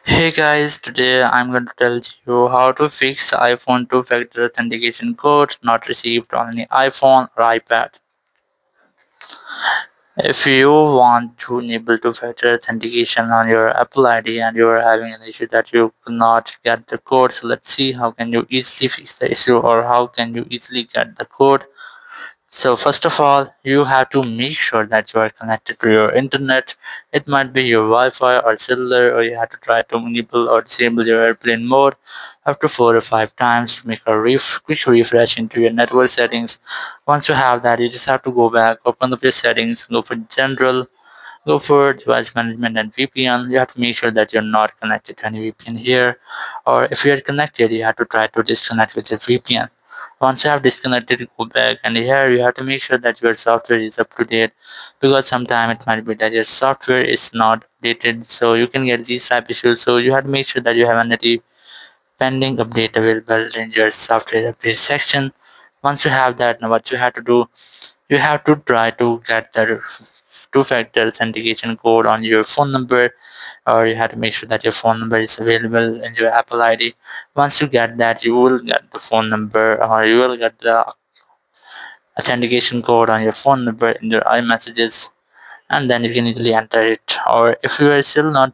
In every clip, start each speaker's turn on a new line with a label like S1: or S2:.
S1: Hey guys, today I'm going to tell you how to fix iPhone two-factor authentication code not received on any iPhone or iPad. If you want to enable two-factor authentication on your Apple ID and you are having an issue that you cannot get the code, so let's see how can you easily fix the issue or how can you easily get the code. So first of all, you have to make sure that you are connected to your internet. It might be your Wi-Fi or cellular, or you have to try to enable or disable your airplane mode up to 4 or 5 times to make a quick refresh into your network settings. Once you have that, you just have to go back, open up your settings, go for general, go for device management and VPN. You have to make sure that you're not connected to any VPN here, or if you're connected, you have to try to disconnect with your VPN. Once you have disconnected, go back, and here you have to make sure that your software is up to date, because sometimes it might be that your software is not updated, so you can get these type issues. So you have to make sure that you have an pending update available in your software update section. Once you have that, now what you have to do, you have to try to get the two-factor authentication code on your phone number, or you have to make sure that your phone number is available in your Apple ID. Once you get that, you will get the phone number, or you will get the authentication code on your phone number in your iMessages, and then you can easily enter it. Or if you are still not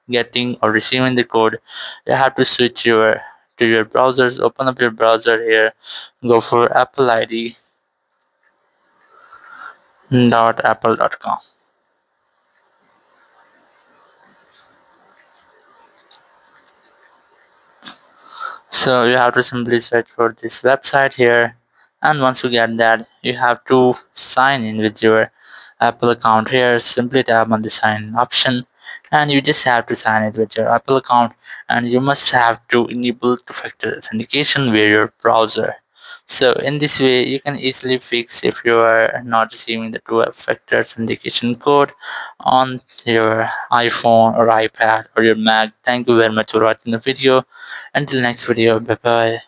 S1: getting or receiving the code, you have to switch your to your browsers. Open up your browser here, go for Apple ID apple.com. So you have to simply search for this website here, and once you get that, you have to sign in with your Apple account here. Simply tap on the sign in option, and you just have to sign it with your Apple account, and you must have to enable two-factor authentication via your browser. So in this way, you can easily fix if you are not receiving the two-factor authentication code on your iPhone or iPad or your Mac. Thank you very much for watching the video. Until next video, bye bye.